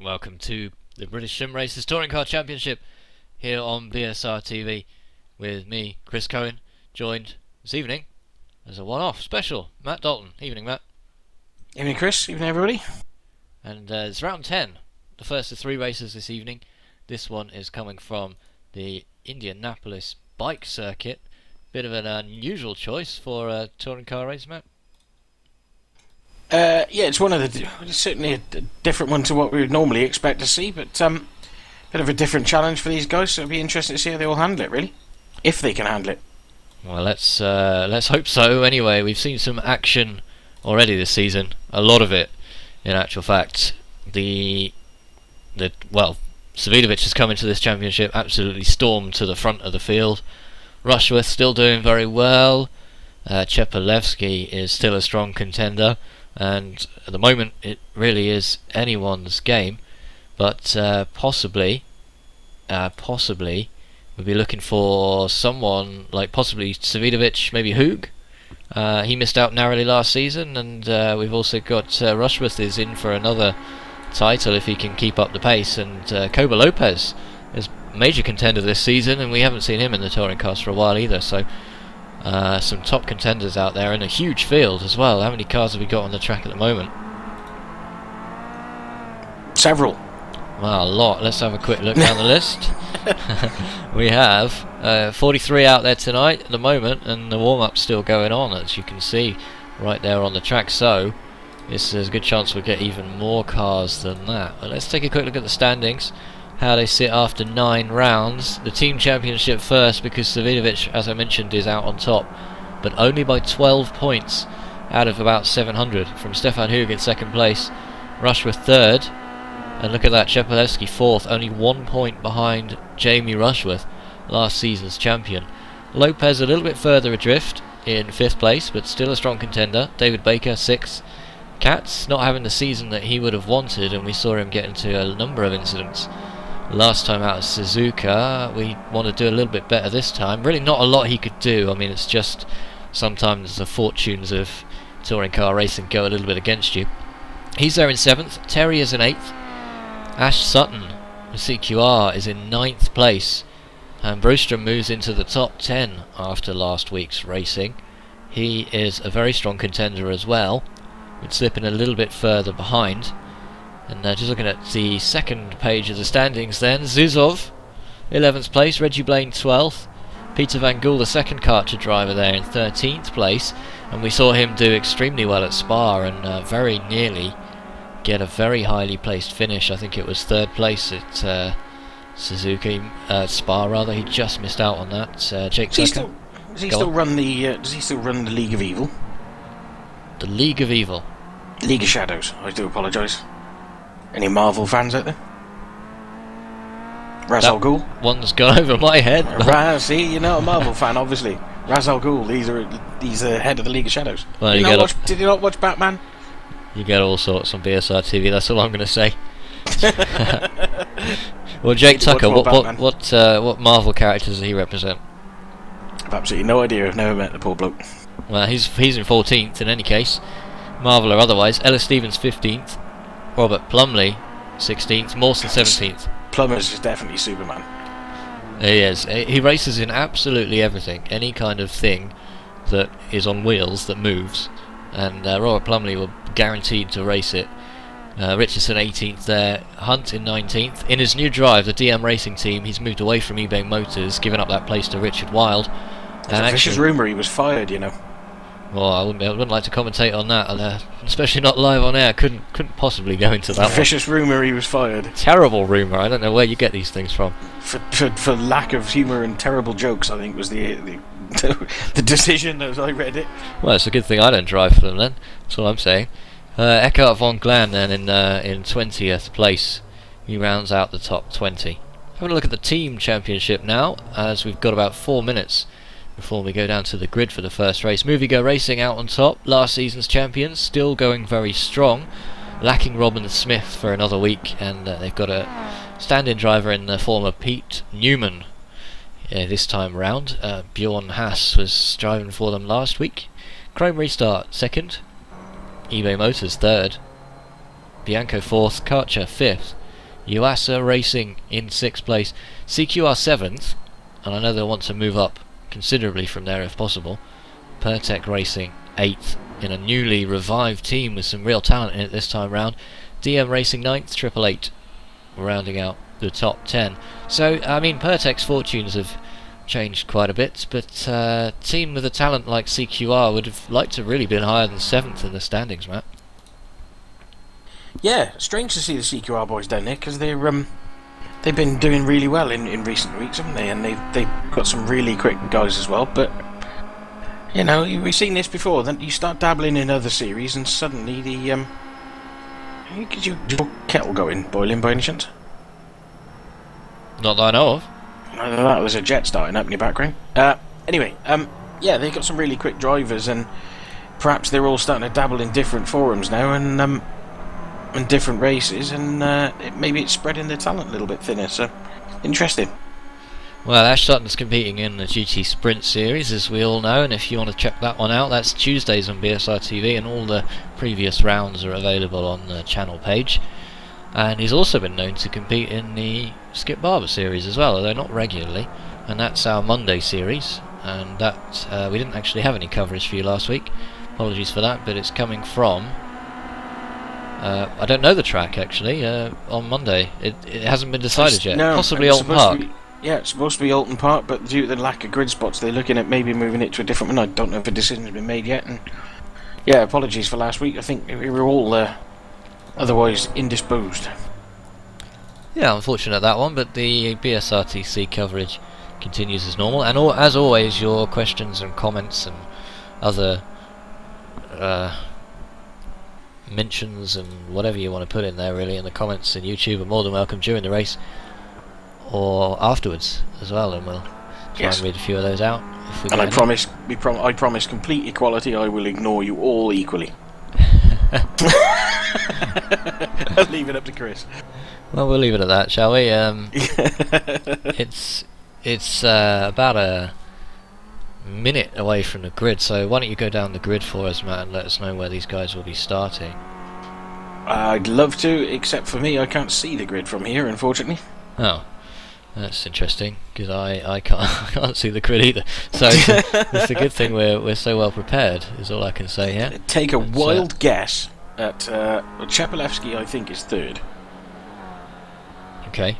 Welcome to the British Sim Racers Touring Car Championship here on BSRTV with me, Chris Cohen, joined this evening as a one-off special, Matt Dalton. Evening, Matt. Evening, Chris. Evening, everybody. And it's round 10, the first of 3 races this evening. This one is coming from the Indianapolis bike circuit. Bit of an unusual choice for a touring car race, Matt. Yeah, it's it's certainly a different one to what we would normally expect to see, but bit of a different challenge for these guys. So it'll be interesting to see how they all handle it, really, if they can handle it. Well, let's hope so. Anyway, we've seen some action already this season. A lot of it, in actual fact. Savinovic has come into this championship, absolutely stormed to the front of the field. Rushworth still doing very well. Chepalevsky is still a strong contender, and at the moment it really is anyone's game. But possibly we'll be looking for someone like possibly Savinovic, maybe Hoog. He missed out narrowly last season, and we've also got Rushworth is in for another title if he can keep up the pace, and Koba Lopez is a major contender this season, and we haven't seen him in the touring cars for a while either. So some top contenders out there, and a huge field as well. How many cars have we got on the track at the moment? Several. Well, a lot. Let's have a quick look down the list. We have 43 out there tonight at the moment, and the warm-up's still going on, as you can see right there on the track. So there's a good chance we'll get even more cars than that. But let's take a quick look at the standings, how they sit after 9 rounds. The team championship first, because Savinovic, as I mentioned, is out on top, but only by 12 points out of about 700 from Stefan Hoog in second place, Rushworth third, and look at that, Chepalevsky fourth, only 1 point behind Jamie Rushworth, last season's champion. Lopez a little bit further adrift in 5th place, but still a strong contender. David Baker 6th. Katz not having the season that he would have wanted, and we saw him get into a number of incidents last time out of Suzuka. We want to do a little bit better this time. Really not a lot he could do. I mean, it's just sometimes the fortunes of touring car racing go a little bit against you. He's there in 7th. Terry is in 8th. Ash Sutton, the CQR, is in 9th place. And Brewstrom moves into the top 10 after last week's racing. He is a very strong contender as well, but slipping a little bit further behind. And just looking at the second page of the standings then, Zuzov, 11th place, Reggie Blaine 12th, Peter Van Gool, the second Karcher driver there, in 13th place, and we saw him do extremely well at Spa and very nearly get a very highly placed finish. I think it was 3rd place at Spa rather. He just missed out on that. Jake Tucker. Does he still run the League of Evil? The League of Evil. League of Shadows. I do apologise. Any Marvel fans out there? Ra's al Ghul? One's gone over my head. See, you're not a Marvel fan, obviously. Ra's al Ghul, he's the head of the League of Shadows. Well, Did you not watch Batman? You get all sorts on BSR TV, that's all I'm going to say. Well, Jake Tucker, what Marvel characters does he represent? I've absolutely no idea. I've never met the poor bloke. Well, he's in 14th in any case, Marvel or otherwise. Ellis Stevens 15th, Robert Plumley 16th, Mawson 17th. Plummer's is definitely Superman. He is. He races in absolutely everything, any kind of thing that is on wheels that moves, and Robert Plumley will guaranteed to race it. Richardson 18th there, Hunt in 19th. In his new drive, the DM Racing team, he's moved away from eBay Motors, giving up that place to Richard Wild. There's a vicious rumour he was fired, you know. Well, I wouldn't like to commentate on that, especially not live on air. Couldn't possibly go into that. Vicious rumour he was fired. Terrible rumour. I don't know where you get these things from. For lack of humour and terrible jokes, I think was the decision as I read it. Well, it's a good thing I don't drive for them then. That's all I'm saying. Eckhart von Glan then in 20th place. He rounds out the top 20. Having a look at the team championship now, as we've got about 4 minutes before we go down to the grid for the first race. Movie Go Racing out on top, last season's champions, still going very strong, lacking Robin Smith for another week, and they've got a stand-in driver in the form of Pete Newman this time round. Bjorn Haas was driving for them last week. Chrome Restart second, eBay Motors third, Bianco fourth, Karcher fifth, Yuasa Racing in 6th place, CQR 7th, and I know they'll want to move up considerably from there if possible. Pertec Racing 8th in a newly revived team with some real talent in it this time round. DM Racing 9th, 888 rounding out the top 10. So, I mean, Pertec's fortunes have changed quite a bit, but a team with a talent like CQR would have liked to have really been higher than 7th in the standings, Matt. Yeah, strange to see the CQR boys down there, because they've been doing really well in recent weeks, haven't they? And they've got some really quick guys as well. But you know, we've seen this before. Then you start dabbling in other series, and suddenly the Is your kettle boiling by any chance? Not that I know of. Either that, there's a jet starting up in your background. Anyway, yeah, they've got some really quick drivers, and perhaps they're all starting to dabble in different forums now, and different races, and maybe it's spreading their talent a little bit thinner. So, interesting. Well, Ash Sutton's competing in the GT Sprint Series, as we all know, and if you want to check that one out, that's Tuesdays on BSRTV, and all the previous rounds are available on the channel page. And he's also been known to compete in the Skip Barber Series as well, although not regularly, and that's our Monday series, and that we didn't actually have any coverage for you last week. Apologies for that, but it's coming from... I don't know the track actually. On Monday, it hasn't been decided yet. No, possibly Alton Park. Yeah, it's supposed to be Alton Park, but due to the lack of grid spots, they're looking at maybe moving it to a different one. I don't know if a decision's been made yet. And yeah, apologies for last week. I think we were all otherwise indisposed. Yeah, unfortunate that one, but the BSRTC coverage continues as normal, and as always, your questions and comments and other mentions and whatever you want to put in there really in the comments in YouTube are more than welcome during the race or afterwards as well, and we'll try and read a few of those out. And I promise, I promise complete equality. I will ignore you all equally. I'll leave it up to Chris. Well, we'll leave it at that, shall we? It's about a minute away from the grid, so why don't you go down the grid for us, Matt, and let us know where these guys will be starting. I'd love to, except for me, I can't see the grid from here, unfortunately. Oh, that's interesting, because I can't see the grid either. So it's a good thing we're so well prepared, is all I can say here. Take a wild guess at Chapelevsky, I think, is third. Okay.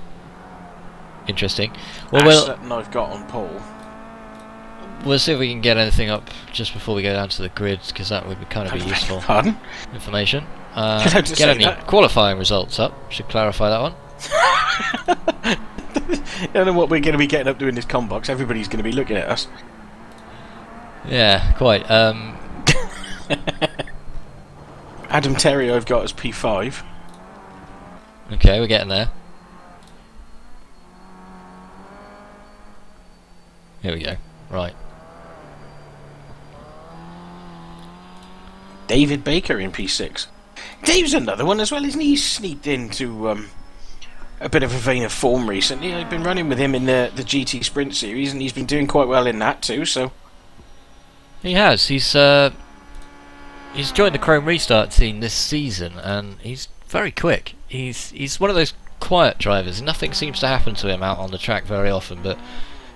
Interesting. Well, Sutton I've got on pole. We'll see if we can get anything up just before we go down to the grid, because that would kind of be useful information. Get any qualifying results up. Should clarify that one. I don't know what we're going to be getting up doing this combox. Everybody's going to be looking at us. Yeah, quite. Adam Terry I've got as P5. Okay, we're getting there. Here we go. Right. David Baker in P6. Dave's another one as well, isn't he? He's sneaked into a bit of a vein of form recently. I've been running with him in the GT Sprint Series, and he's been doing quite well in that too. So he has. He's joined the Chrome Restart team this season, and he's very quick. He's one of those quiet drivers. Nothing seems to happen to him out on the track very often, but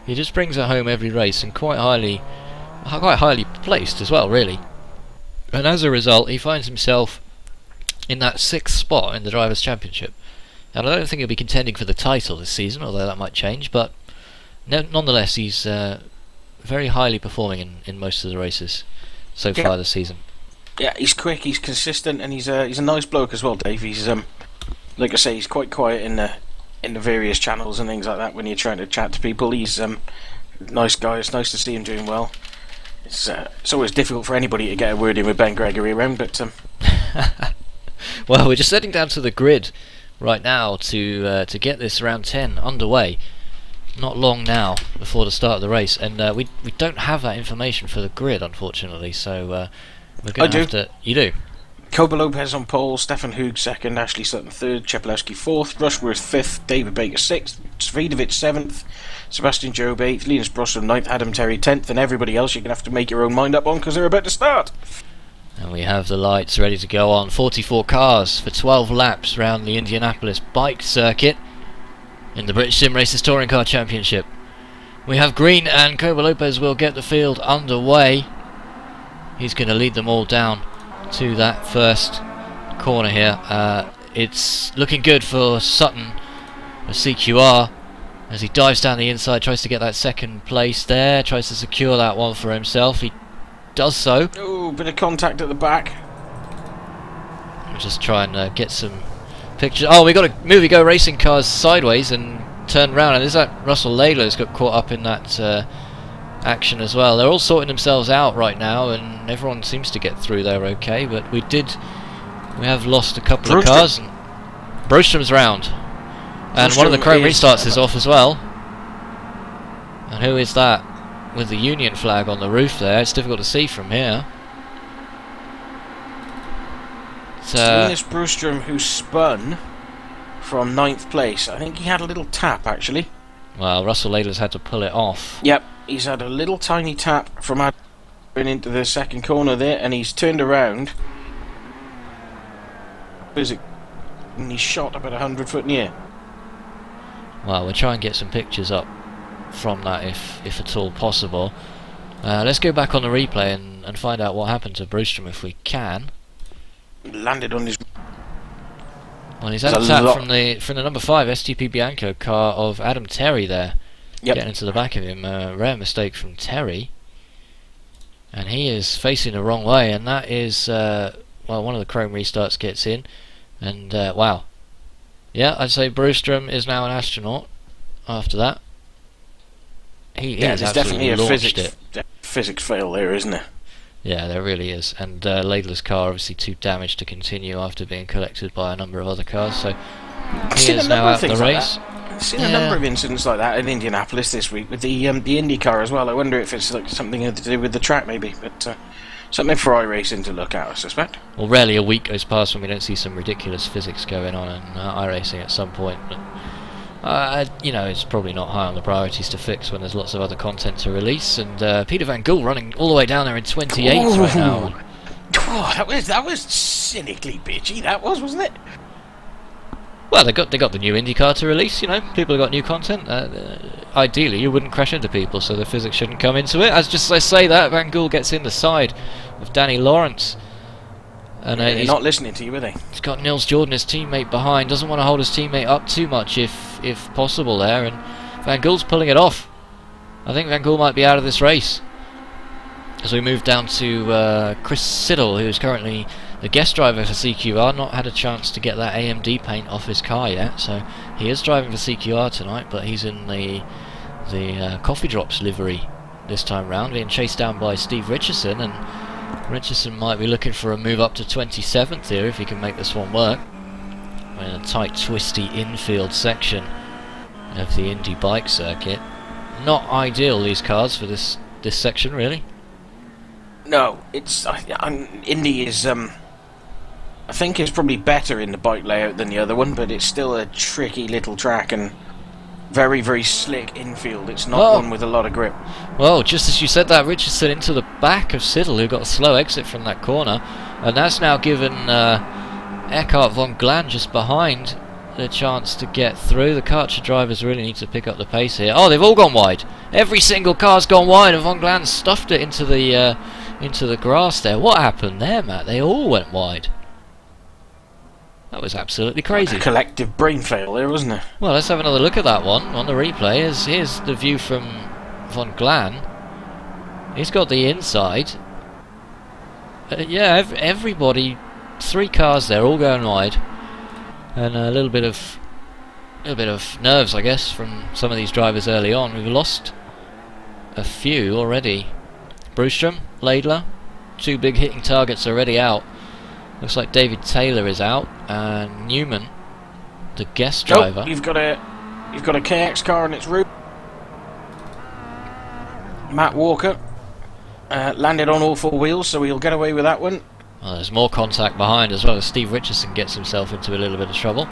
he just brings it home every race, and quite highly placed as well, really. And as a result, he finds himself in that 6th spot in the Drivers' Championship. And I don't think he'll be contending for the title this season, although that might change, but nonetheless, he's very highly performing in most of the races so far this season. Yeah, he's quick, he's consistent, and he's a nice bloke as well, Dave. He's like I say, he's quite quiet in the various channels and things like that when you're trying to chat to people. He's a nice guy. It's nice to see him doing well. It's always difficult for anybody to get a word in with Ben Gregory around, but well, we're just heading down to the grid right now to get this round 10 underway. Not long now before the start of the race, and we don't have that information for the grid, unfortunately. So we're going to have to. You do. Koba Lopez on pole, Stefan Hoog second, Ashley Sutton third, Chepelewski fourth, Rushworth fifth, David Baker sixth, Svidovic seventh, Sebastian Jobe eighth, Linus Broström ninth, Adam Terry 10th, and everybody else you're going to have to make your own mind up on because they're about to start. And we have the lights ready to go on. 44 cars for 12 laps around the Indianapolis bike circuit in the British Sim Racers Touring Car Championship. We have Green, and Cobo Lopez will get the field underway. He's going to lead them all down to that first corner here. It's looking good for Sutton, a CQR, as he dives down the inside, tries to get that second place there, tries to secure that one for himself. He does so. Oh, bit of contact at the back. We'll just try and get some pictures. Oh, we got a movie Go Racing cars sideways and turned round, and is that Russell Laidler who's got caught up in that action as well. They're all sorting themselves out right now, and everyone seems to get through there okay, but we have lost a couple of cars. And Brostrom's round, and one of the chrome restarts is off as well. And who is that with the Union flag on the roof there? It's difficult to see from here. It's Linus Brostrom, who spun from 9th place. I think he had a little tap actually. Well, Russell Laidler's had to pull it off. Yep, he's had a little tiny tap from going into the second corner there, and he's turned around. And he's shot about 100 foot in the air. Well, we'll try and get some pictures up from that if at all possible. Let's go back on the replay and find out what happened to Brostrom if we can. Landed on his... Well, he's had a tap from the number 5 STP Bianco car of Adam Terry there. Yep. Getting into the back of him. Rare mistake from Terry. And he is facing the wrong way, and that is... well, one of the chrome restarts gets in. And, wow. Yeah, I'd say Brostrom is now an astronaut after that. There's definitely a physics fail there, isn't there? Yeah, there really is. And Laidler's car obviously too damaged to continue after being collected by a number of other cars, so he is now out of the race. I've seen a number of incidents like that in Indianapolis this week with the Indy car as well. I wonder if it's like something to do with the track maybe, but something for iRacing to look at, I suspect. Well, rarely a week goes past when we don't see some ridiculous physics going on in iRacing at some point, but you know, it's probably not high on the priorities to fix when there's lots of other content to release. And Peter Van Gool running all the way down there in 28th right now. Oh, that was cynically bitchy. That was, wasn't it? Well, they got the new IndyCar to release. You know, people have got new content. Ideally, you wouldn't crash into people, so the physics shouldn't come into it. As I say that, Van Gool gets in the side of Danny Lawrence. And he's not listening to you, are they? He's got Nils Jordan, his teammate, behind. Doesn't want to hold his teammate up too much if possible there. And Van Gool's pulling it off. I think Van Gool might be out of this race. As we move down to Chris Siddle, who's currently the guest driver for CQR. Not had a chance to get that AMD paint off his car yet. So he is driving for CQR tonight, but he's in the Coffee Drops livery this time round, being chased down by Steve Richardson. And Richardson might be looking for a move up to 27th here if he can make this one work. We're in a tight, twisty infield section of the Indy bike circuit. Not ideal, these cars, for this section, really. No, it's Indy is I think it's probably better in the bike layout than the other one, but it's still a tricky little track and very, very slick infield. It's not one with a lot of grip. Well, just as you said that, Richardson into the back of Siddle, who got a slow exit from that corner, and that's now given Eckhart von Glan just behind the chance to get through. The Karcher drivers really need to pick up the pace here. Oh, they've all gone wide. Every single car's gone wide, and von Glan stuffed it into the grass there. What happened there, Matt? They all went wide. That was absolutely crazy. A collective brain fail there, wasn't it? Well, let's have another look at that one on the replay. Here's the view from von Glan. He's got the inside. Yeah, everybody, 3 cars there, all going wide, and a little bit of nerves, I guess, from some of these drivers early on. We've lost a few already. Brostrom, Laidler, 2 big hitting targets already out. Looks like David Taylor is out, and Newman, the guest driver. Oh, you've got a KX car on its roof. Matt Walker landed on all 4 wheels, so he'll get away with that one. Well, there's more contact behind as well as Steve Richardson gets himself into a little bit of trouble.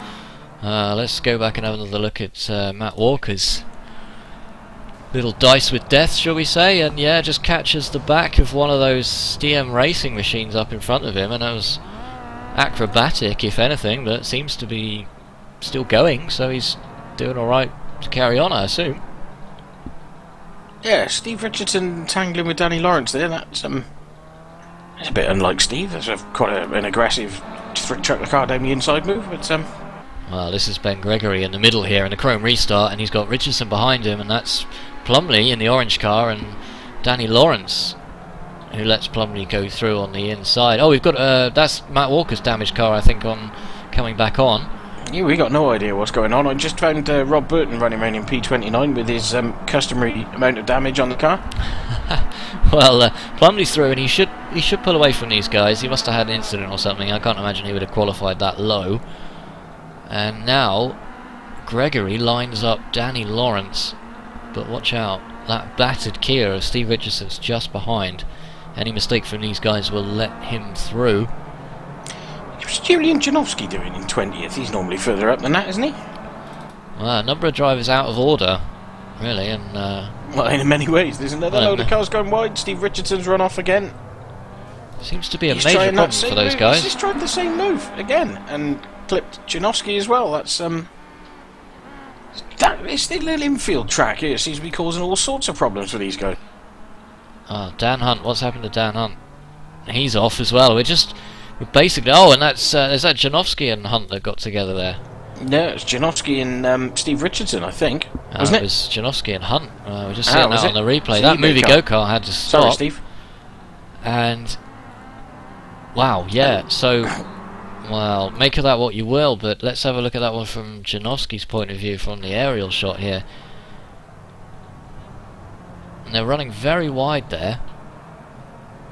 Let's go back and have another look at Matt Walker's little dice with death, shall we say, and yeah, just catches the back of one of those DM racing machines up in front of him, and that was acrobatic, if anything, but seems to be still going, so he's doing alright to carry on, I assume. Yeah, Steve Richardson tangling with Danny Lawrence there. That's a bit unlike Steve. That's quite an aggressive chuck the car down the inside move. But well, this is Ben Gregory in the middle here in the chrome restart, and he's got Richardson behind him, and that's Plumley in the orange car, and Danny Lawrence, who lets Plumley go through on the inside. Oh, we've got that's Matt Walker's damaged car, I think, on coming back on. Yeah, we got no idea what's going on. I just found Rob Burton running around in P29 with his customary amount of damage on the car. Well, Plumley's through, and he should pull away from these guys. He must have had an incident or something. I can't imagine he would have qualified that low. And now Gregory lines up Danny Lawrence, but watch out, that battered Kia of Steve Richardson's just behind. Any mistake from these guys will let him through. What's Julian Janowski doing in 20th? He's normally further up than that, isn't he? Well, a number of drivers out of order, really, and well, in many ways. There's another load of cars going wide. Steve Richardson's run off again. Seems to be a major problem for those guys. He's just tried the same move again and clipped Janowski as well. That's it's the little infield track here. It seems to be causing all sorts of problems for these guys. Oh, Dan Hunt. What's happened to Dan Hunt? He's off as well. We're basically... Oh, and is that Janowski and Hunt that got together there? No, it's Janowski and Steve Richardson, I think. Wasn't it? It was Janowski and Hunt. We're just seeing that on the replay. That movie go-kart had to stop. Sorry, Steve. And... Wow, yeah, so... Well, make of that what you will, but let's have a look at that one from Janowski's point of view from the aerial shot here. And they're running very wide there.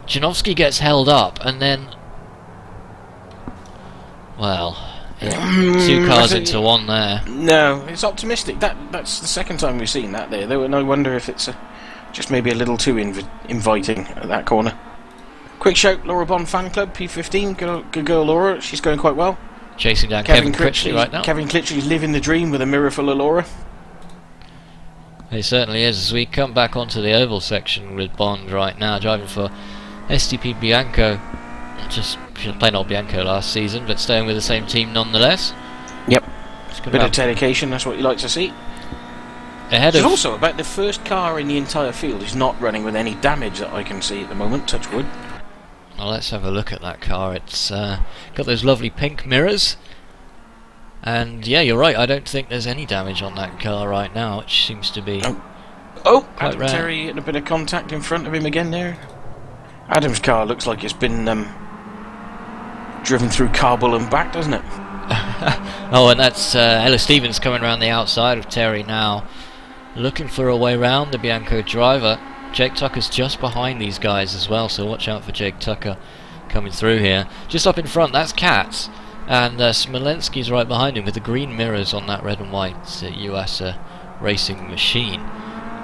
Janowski gets held up, and then... Well, two cars into one there. No, it's optimistic. That's the second time we've seen that there. And I wonder if it's just maybe a little too inviting at that corner. Quick shout, Laura Bond fan club, P15. Good girl, Laura. She's going quite well. Chasing down Kevin Critchley right now. Kevin Critchley's living the dream with a mirror full of Laura. He certainly is. As we come back onto the oval section with Bond right now, driving for STP Bianco. She was playing old Bianco last season, but staying with the same team nonetheless. Yep. Bit of dedication, that's what you like to see. It's also about the first car in the entire field is not running with any damage that I can see at the moment, touch wood. Well, let's have a look at that car. It's got those lovely pink mirrors. And yeah, you're right, I don't think there's any damage on that car right now, which seems to be... Oh, Adam Terry getting a bit of contact in front of him again there. Adam's car looks like it's been driven through Kabul and back, doesn't it? Oh, and that's Ella Stevens coming around the outside of Terry now, looking for a way round the Bianco driver. Jake Tucker's just behind these guys as well, so watch out for Jake Tucker coming through here. Just up in front, that's Katz, and Smolensky's right behind him with the green mirrors on that red and white US racing machine.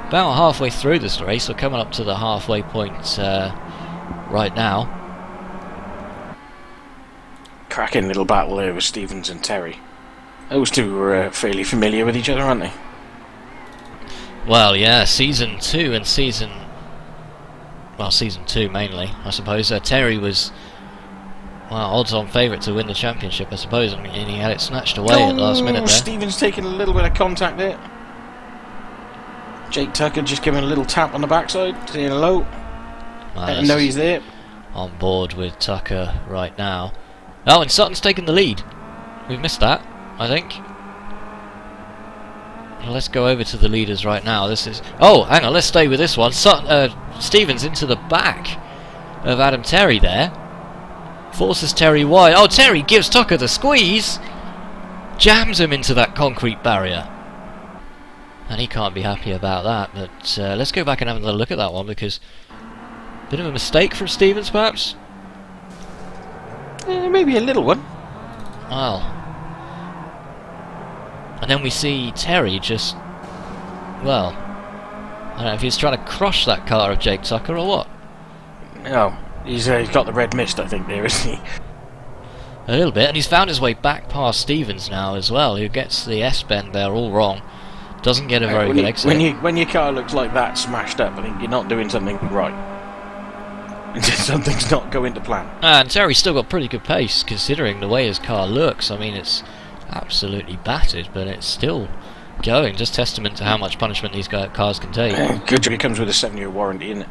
About halfway through this race, or coming up to the halfway point right now. Cracking little battle there with Stevens and Terry. Those two were fairly familiar with each other, aren't they? Well, yeah, Season 2 and Season 2 mainly, I suppose. Terry was, well, odds-on favourite to win the championship, I suppose, and he had it snatched away at the last minute there. Stevens taking a little bit of contact there. Jake Tucker just giving a little tap on the backside, saying hello. Let him know he's there. On board with Tucker right now. Oh, and Sutton's taken the lead. We've missed that, I think. Let's go over to the leaders right now. This is... Oh, hang on, let's stay with this one. Stevens into the back of Adam Terry there. Forces Terry wide. Oh, Terry gives Tucker the squeeze. Jams him into that concrete barrier. And he can't be happy about that. But let's go back and have another look at that one, because... Bit of a mistake from Stevens, perhaps? Maybe a little one. Well... And then we see Terry just... Well... I don't know if he's trying to crush that car of Jake Tucker or what. No. He's got the red mist, I think, there, isn't he? A little bit, and he's found his way back past Stevens now as well, who gets the S-bend there all wrong. Doesn't get a very good exit. When your car looks like that, smashed up, I think you're not doing something right. Something's not going to plan. And Terry's still got pretty good pace, considering the way his car looks. I mean, it's absolutely battered, but it's still going. Just testament to how much punishment these cars can take. Good job it comes with a 7-year warranty, isn't it?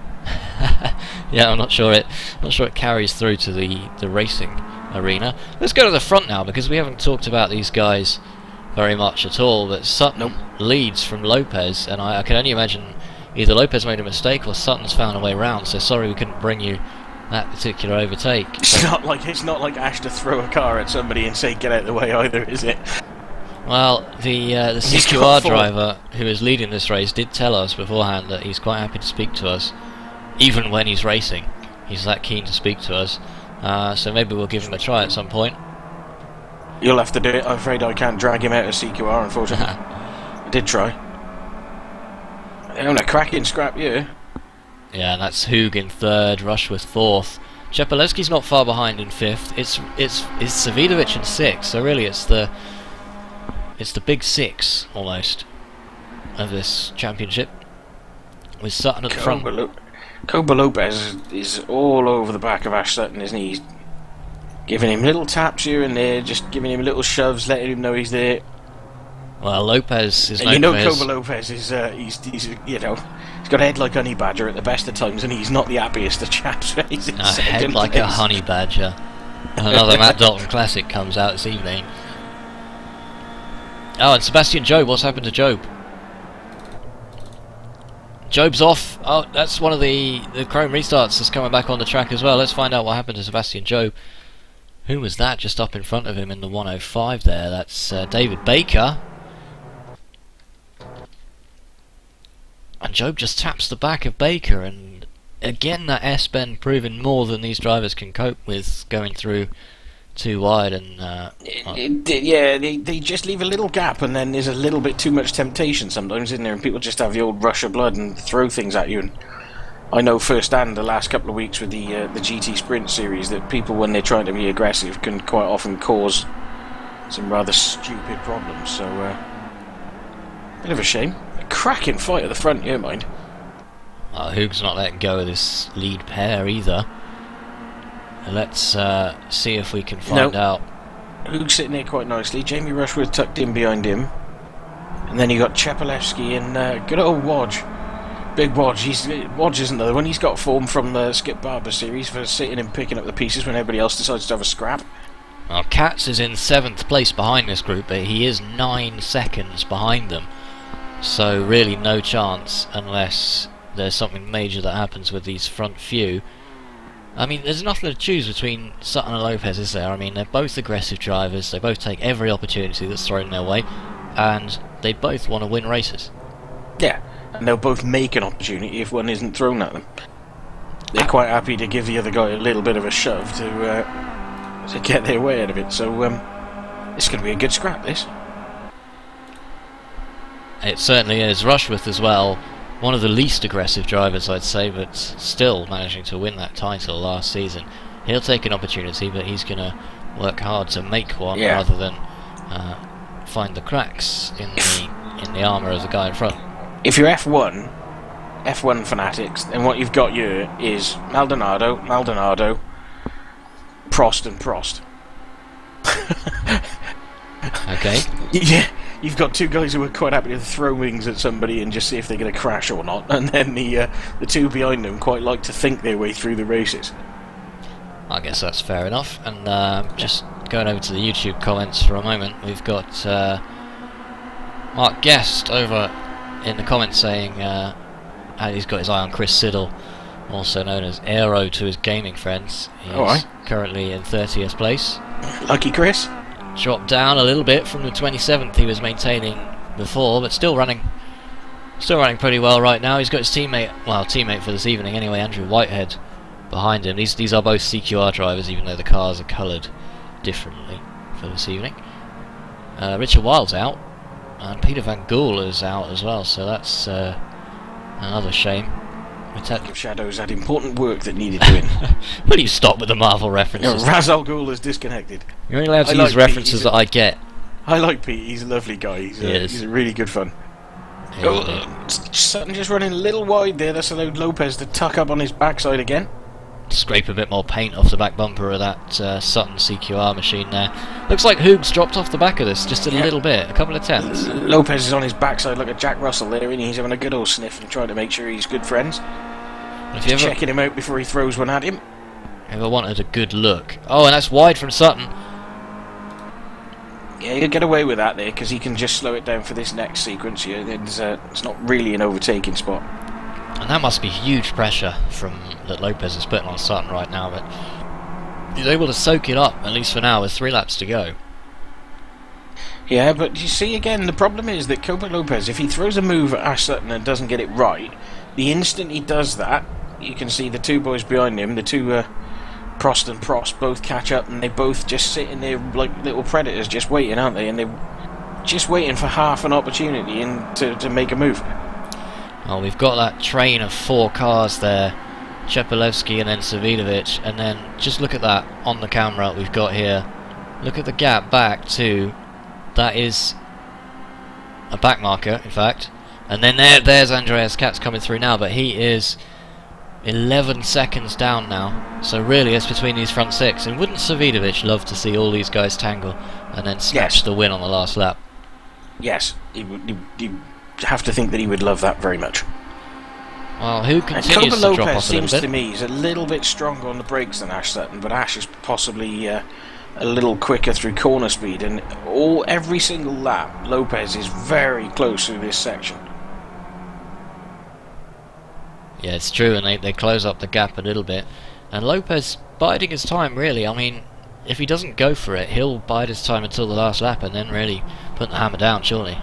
Yeah, I'm not sure it carries through to the racing arena. Let's go to the front now, because we haven't talked about these guys very much at all. But Sutton leads from Lopez, and I can only imagine either Lopez made a mistake or Sutton's found a way round. So sorry we couldn't bring you that particular overtake. It's not like Ash to throw a car at somebody and say get out of the way either, is it? Well, the CQR driver who is leading this race did tell us beforehand that he's quite happy to speak to us, even when he's racing. He's that keen to speak to us. So maybe we'll give him a try at some point. You'll have to do it. I'm afraid I can't drag him out of CQR, unfortunately. I did try. A cracking scrap, yeah. Yeah, and that's Hoog in third, Rushworth fourth. Chepalewski's not far behind in fifth. It's Savidovic in sixth. So really, it's the big six almost of this championship, with Sutton at the front. Coba Lopez is all over the back of Ash Sutton, isn't he? He's giving him little taps here and there, just giving him little shoves, letting him know he's there. Well, Lopez is known for his... Coba Lopez is he's got a head like honey badger at the best of times, and he's not the happiest of chaps. He's in head like a honey badger. Another Matt Dalton classic comes out this evening. Oh, and Sebastian Job. What's happened to Job? Job's off. Oh, that's one of the chrome restarts that's coming back on the track as well. Let's find out what happened to Sebastian Job. Who was that just up in front of him in the 105 there? That's David Baker. And Job just taps the back of Baker, and again that S-bend proving more than these drivers can cope with, going through too wide. And they just leave a little gap, and then there's a little bit too much temptation sometimes, isn't there? And people just have the old rush of blood and throw things at you. And I know firsthand the last couple of weeks with the GT Sprint series that people, when they're trying to be aggressive, can quite often cause some rather stupid problems. So bit of a shame. Cracking fight at the front here, mind. Hoog's not letting go of this lead pair either. Let's see if we can find out. Hoog's sitting there quite nicely. Jamie Rushworth tucked in behind him, and then you got Chepalewski and good old Wodge. Big Wodge. Wodge isn't the other one. He's got form from the Skip Barber series for sitting and picking up the pieces when everybody else decides to have a scrap. Well, Katz is in 7th place behind this group, but he is 9 seconds behind them. So really no chance unless there's something major that happens with these front few. I mean, there's nothing to choose between Sutton and Lopez, is there? I mean, they're both aggressive drivers, they both take every opportunity that's thrown their way, and they both want to win races. Yeah, and they'll both make an opportunity if one isn't thrown at them. They're quite happy to give the other guy a little bit of a shove to get their way out of it, so it's going to be a good scrap, this. It certainly is. Rushworth as well, one of the least aggressive drivers, I'd say, but still managing to win that title last season. He'll take an opportunity, but he's going to work hard to make one rather than find the cracks in the armour of the guy in front. If you're F1 fanatics, then what you've got here is Maldonado, Prost and Prost. Okay. Yeah. You've got two guys who are quite happy to throw wings at somebody and just see if they're going to crash or not, and then the two behind them quite like to think their way through the races. I guess that's fair enough. And just going over to the YouTube comments for a moment, we've got Mark Guest over in the comments saying he's got his eye on Chris Siddle, also known as Aero to his gaming friends. He's currently in 30th place. Lucky Chris. Dropped down a little bit from the 27th he was maintaining before, but still running pretty well right now. He's got his teammate for this evening anyway, Andrew Whitehead, behind him. These are both CQR drivers, even though the cars are coloured differently for this evening. Richard Wild's out, and Peter Van Gool is out as well, so that's another shame. Shadows had important work that needed doing. Will you stop with the Marvel references? Raz Al Ghul is disconnected. You're only allowed to use references that I get. I like Pete, he's a lovely guy, he's a really good fun. Sutton just running a little wide there. That's allowed Lopez to tuck up on his backside again. Scrape a bit more paint off the back bumper of that Sutton CQR machine there. Looks like Hoog's dropped off the back of this just a little bit, a couple of tenths. Lopez is on his backside like a Jack Russell there, and he's having a good old sniff and trying to make sure he's good friends. If you ever checking him out before he throws one at him. Ever wanted a good look? Oh, and that's wide from Sutton. Yeah, he'll get away with that there because he can just slow it down for this next sequence here. It's not really an overtaking spot. And that must be huge pressure that Lopez is putting on Sutton right now, but he's able to soak it up, at least for now, with 3 laps to go. Yeah, but you see again, the problem is that Copa Lopez, if he throws a move at Ash Sutton and doesn't get it right, the instant he does that, you can see the 2 boys behind him, the 2 Prost and Prost, both catch up, and they both just sitting there like little predators, just waiting, aren't they? And they're just waiting for half an opportunity to make a move. Well, we've got that train of 4 cars there, Chepelevsky and then Savidovic, and then just look at that on the camera we've got here. Look at the gap back to, that is a back marker, in fact. And then there's Andreas Katz coming through now, but he is 11 seconds down now. So really it's between these front 6. And wouldn't Savidovic love to see all these guys tangle and then snatch the win on the last lap? Yes, you have to think that he would love that very much. Well, who continues to drop off a little bit? Seems to me he's a little bit stronger on the brakes than Ash Sutton, but Ash is possibly a little quicker through corner speed, and every single lap Lopez is very close through this section. Yeah, it's true, and they close up the gap a little bit. And Lopez biding his time, really. I mean, if he doesn't go for it, he'll bide his time until the last lap and then really put the hammer down, surely.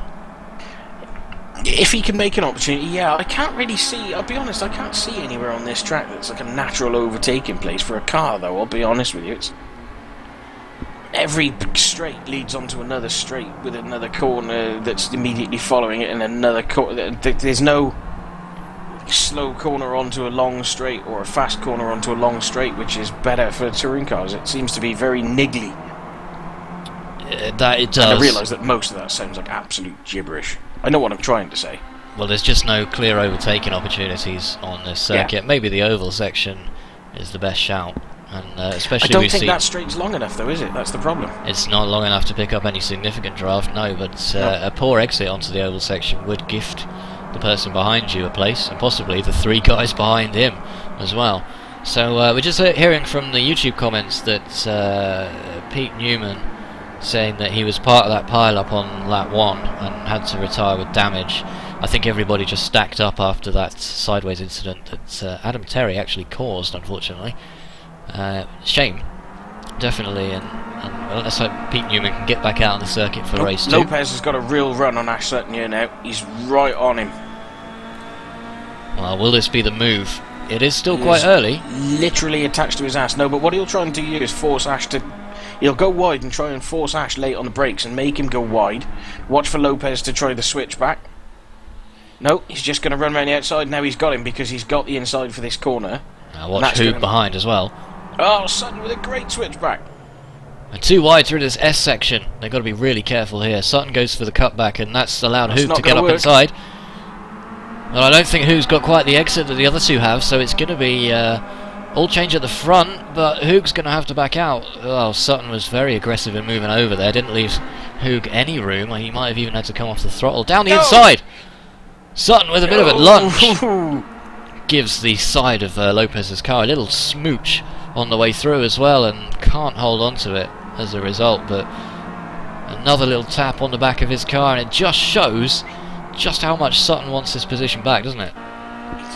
If he can make an opportunity, yeah. I can't really see, I'll be honest, I can't see anywhere on this track that's like a natural overtaking place for a car, though, I'll be honest with you. It's every straight leads onto another straight with another corner that's immediately following it, and another corner. There's no slow corner onto a long straight or a fast corner onto a long straight, which is better for touring cars. It seems to be very niggly. That it does. And I realise that most of that sounds like absolute gibberish. I know what I'm trying to say. Well, there's just no clear overtaking opportunities on this circuit. Yeah. Maybe the oval section is the best shout, and especially I don't think that straight's long enough, though, is it? That's the problem. It's not long enough to pick up any significant draft, no. But a poor exit onto the oval section would gift the person behind you a place, and possibly the 3 guys behind him as well. So we're just hearing from the YouTube comments that Pete Newman saying that he was part of that pile-up on lap 1 and had to retire with damage. I think everybody just stacked up after that sideways incident that Adam Terry actually caused, unfortunately. Shame, definitely, and well, let's hope Pete Newman can get back out on the circuit for race 2. Lopez has got a real run on Ash Sutton here now. He's right on him. Well, will this be the move? It is still quite early. Literally attached to his ass. No, but what he'll try and do here is force Ash to... He'll go wide and try and force Ash late on the brakes and make him go wide. Watch for Lopez to try the switch back. No, he's just going to run around the outside. Now he's got him because he's got the inside for this corner. Now watch Hoog behind as well. Oh, Sutton with a great switch back. And 2 wide through this S section. They've got to be really careful here. Sutton goes for the cutback, and that's allowed Hoog to get up inside. Well, I don't think Hoog's got quite the exit that the other 2 have, so it's going to be all change at the front, but Hoog's going to have to back out. Oh, Sutton was very aggressive in moving over there. Didn't leave Hoog any room. He might have even had to come off the throttle. Down the inside! Sutton with a bit of a lunge. Gives the side of Lopez's car a little smooch on the way through as well, and can't hold on to it as a result. But another little tap on the back of his car, and it just shows just how much Sutton wants his position back, doesn't it?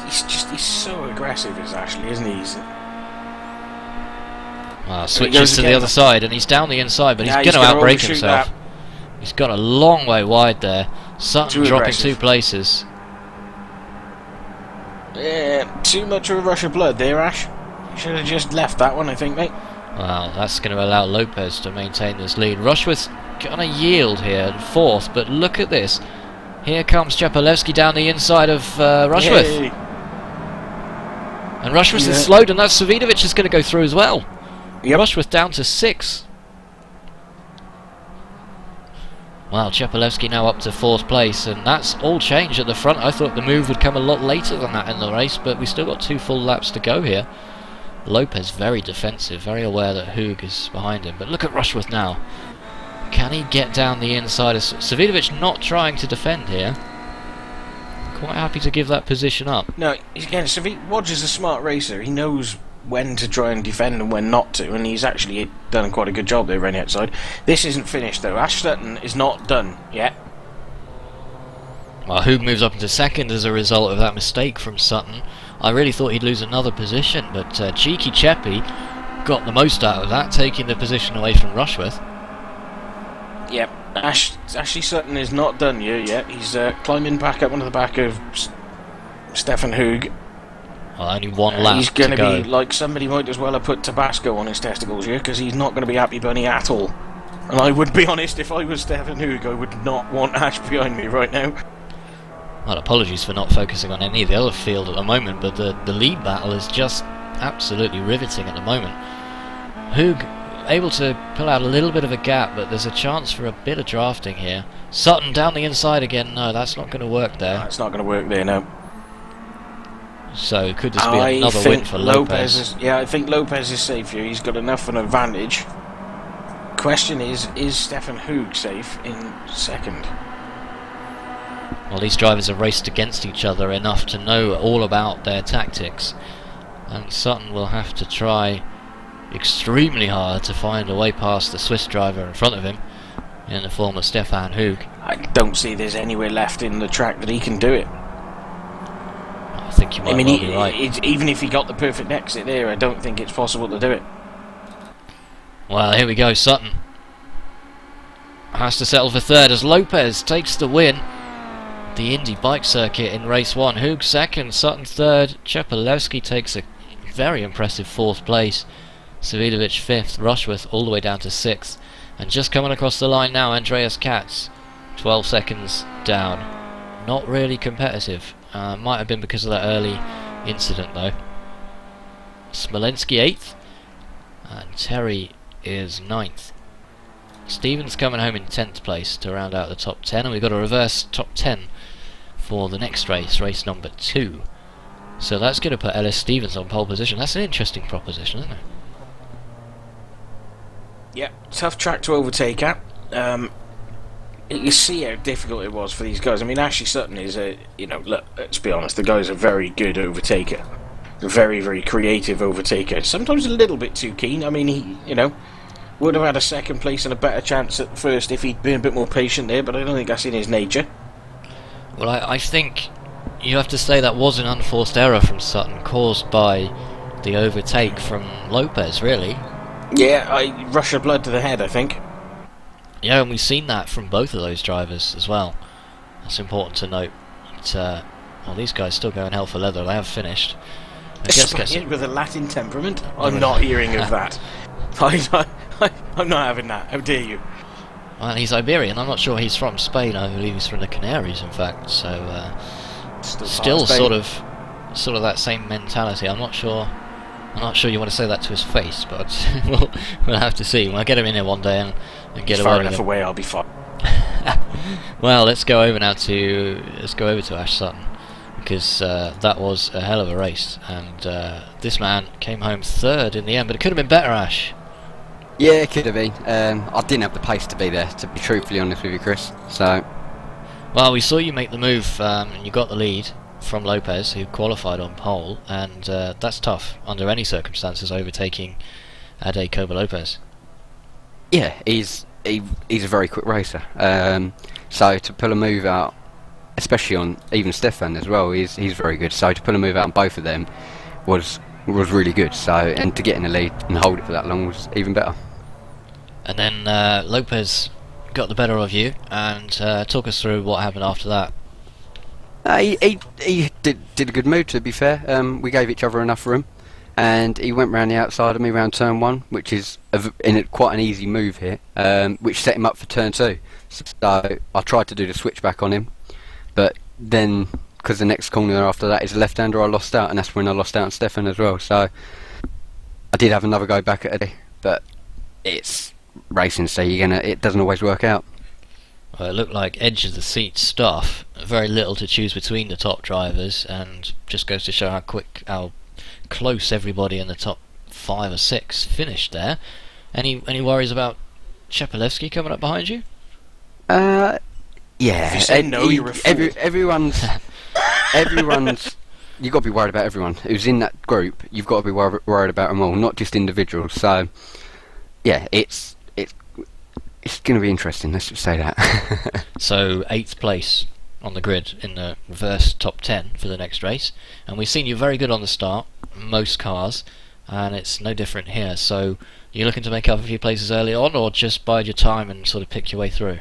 He's so aggressive, is Ashley, isn't he? Switches to the other side, and he's down the inside, but he's going to outbrake himself. That. He's got a long way wide there. Sutton dropping 2 places. Yeah, too much of a rush of blood there, Ash. You should have just left that one, I think, mate. Well, that's going to allow Lopez to maintain this lead. Rushworth's going to yield here, 4th, but look at this. Here comes Chepelevsky down the inside of Rushworth. Yay. And Rushworth is slowed, and that's Savidovic is going to go through as well. Yep. Rushworth down to 6. Well, Chepalewski now up to 4th place, and that's all changed at the front. I thought the move would come a lot later than that in the race, but we still got 2 full laps to go here. Lopez very defensive, very aware that Hoog is behind him. But look at Rushworth now. Can he get down the inside? Savidovic not trying to defend here. Quite happy to give that position up. No, again, Wodge is a smart racer. He knows when to try and defend and when not to, and he's actually done quite a good job there running outside. This isn't finished though. Ash Sutton is not done yet. Well, Hoog moves up into 2nd as a result of that mistake from Sutton. I really thought he'd lose another position, but cheeky Cheppy got the most out of that, taking the position away from Rushworth. Yep, Ashley Sutton is not done here yet. He's climbing back up onto the back of Stefan Hoog. Well, only 1 lap He's going to to go. be like somebody might as well have put Tabasco on his testicles here, because he's not going to be happy bunny at all. And I would be honest, if I was Stefan Hoog, I would not want Ash behind me right now. Well, apologies for not focusing on any of the other field at the moment, but the lead battle is just absolutely riveting at the moment. Hoog able to pull out a little bit of a gap, but there's a chance for a bit of drafting here. Sutton down the inside again. No, that's not going to work there. No, it's not going to work there, no. So could this be another win for Lopez? I think Lopez is safe here. He's got enough of an advantage. Question is Stefan Hoog safe in 2nd? Well, these drivers have raced against each other enough to know all about their tactics, and Sutton will have to try extremely hard to find a way past the Swiss driver in front of him in the form of Stefan Hoog. I don't see there's anywhere left in the track that he can do it. I think you might be right. Even if he got the perfect exit there, I don't think it's possible to do it. Well, here we go. Sutton has to settle for 3rd as Lopez takes the win. The Indy bike circuit in race 1. Hoog 2nd, Sutton 3rd. Chepalewski takes a very impressive 4th place. Savidovic 5th, Rushworth all the way down to 6th. And just coming across the line now, Andreas Katz, 12 seconds down. Not really competitive. Might have been because of that early incident though. Smolenski 8th, and Terry is 9th. Stevens coming home in 10th place to round out the top 10, and we've got a reverse top 10 for the next race, race number 2. So that's going to put Ellis Stevens on pole position. That's an interesting proposition, isn't it? Yeah, tough track to overtake at. You see how difficult it was for these guys. I mean, Ashley Sutton is look, let's be honest, the guy's a very good overtaker. A very, very creative overtaker. Sometimes a little bit too keen. I mean, he, would have had a 2nd place and a better chance at first if he'd been a bit more patient there, but I don't think that's in his nature. Well, I think you have to say that was an unforced error from Sutton, caused by the overtake from Lopez, really. Yeah, rush of blood to the head, I think. Yeah, and we've seen that from both of those drivers as well. That's important to note. But, well, these guys still going hell for leather. They have finished. A Spaniard with a Latin temperament? I'm not hearing of that. I'm not having that. How dare you? Well, he's Iberian. I'm not sure he's from Spain. I believe he's from the Canaries, in fact. So, still sort of that same mentality. I'm not sure you want to say that to his face, but we'll have to see. We'll get him in here one day and get away. Far enough away, I'll be fine. Well, let's go over to Ash Sutton, because that was a hell of a race, and this man came home 3rd in the end, but it could have been better, Ash. Yeah, it could have been. I didn't have the pace to be there, to be truthfully honest with you, Chris. So, well, we saw you make the move, and you got the lead from Lopez, who qualified on pole, and that's tough under any circumstances, overtaking Ade Koba Lopez. Yeah, he's a very quick racer. So to pull a move out, especially on even Stefan as well, he's very good. So to pull a move out on both of them was really good. So, and to get in the lead and hold it for that long was even better. And then Lopez got the better of you, and talk us through what happened after that. He did a good move, to be fair. We gave each other enough room, and he went round the outside of me round turn 1, which is quite an easy move here, which set him up for turn 2. So I tried to do the switchback on him, but then because the next corner after that is a left-hander, I lost out, and that's when I lost out on Stefan as well. So I did have another go back at it, but it's racing, so it doesn't always work out. Well, it looked like edge of the seat stuff. Very little to choose between the top drivers, and just goes to show how close everybody in the top 5 or 6 finished there. Any worries about Chepelewski coming up behind you? Yeah. If you say no, you're a fool. Everyone's. You've got to be worried about everyone who's in that group. You've got to be worried about them all, not just individuals. So, yeah, it's going to be interesting. Let's just say that. So 8th place on the grid in the reverse top 10 for the next race, and we've seen you very good on the start, most cars, and it's no different here. So you're looking to make up a few places early on, or just bide your time and sort of pick your way through?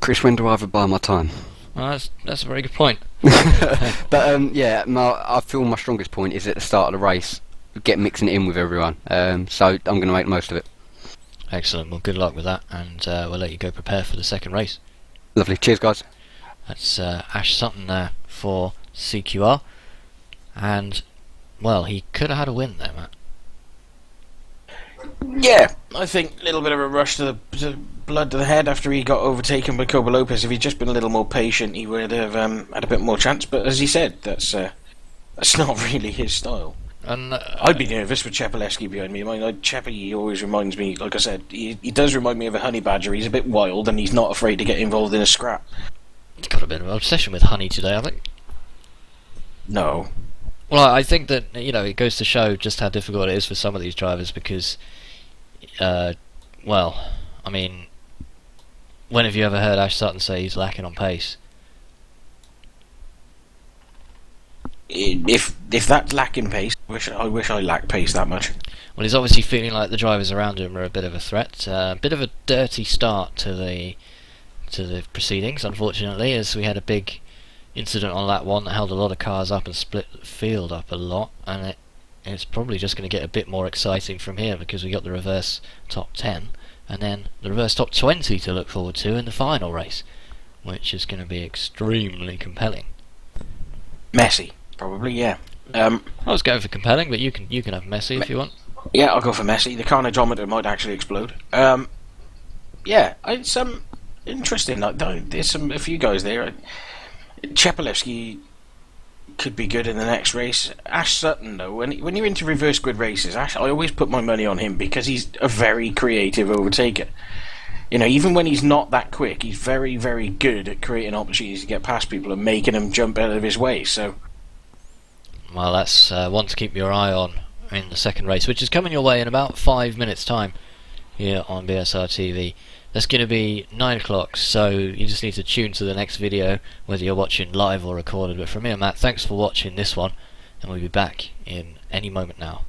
Chris, when do I ever buy my time? Well, that's a very good point. But yeah, I feel my strongest point is at the start of the race, get mixing it in with everyone. So I'm going to make the most of it. Excellent. Well, good luck with that, and we'll let you go prepare for the second race. Lovely. Cheers, guys. That's Ash Sutton there for CQR, and well, he could have had a win there, Matt. Yeah, I think a little bit of a rush to the blood to the head after he got overtaken by Cobo Lopez. If he'd just been a little more patient, he would have had a bit more chance. But as he said, that's not really his style. And I'd be nervous with Chepelewski behind me. I mean, Cheppy always reminds me, like I said, he does remind me of a honey badger. He's a bit wild and he's not afraid to get involved in a scrap. He's got a bit of an obsession with honey today, I think. No. Well, I think that, it goes to show just how difficult it is for some of these drivers because, well, I mean, when have you ever heard Ash Sutton say he's lacking on pace? If that's lacking pace, I wish I lacked pace that much. Well, he's obviously feeling like the drivers around him are a bit of a threat. A bit of a dirty start to the proceedings, unfortunately, as we had a big incident on lap 1 that held a lot of cars up and split the field up a lot, and it's probably just going to get a bit more exciting from here because we got the reverse top 10 and then the reverse top 20 to look forward to in the final race, which is going to be extremely compelling. Messy, probably, yeah. I was going for compelling, but you can have messy if you want. Yeah, I'll go for messy. The carnageometer might actually explode. Yeah, it's interesting. There's a few guys there. Chepelewski could be good in the next race. Ash Sutton, though, when you're into reverse grid races, I always put my money on him because he's a very creative overtaker. Even when he's not that quick, he's very, very good at creating opportunities to get past people and making them jump out of his way. So, well, that's one to keep your eye on in the second race, which is coming your way in about 5 minutes' time here on BSR TV. That's going to be 9 o'clock, so you just need to tune to the next video, whether you're watching live or recorded. But from me and Matt, thanks for watching this one, and we'll be back in any moment now.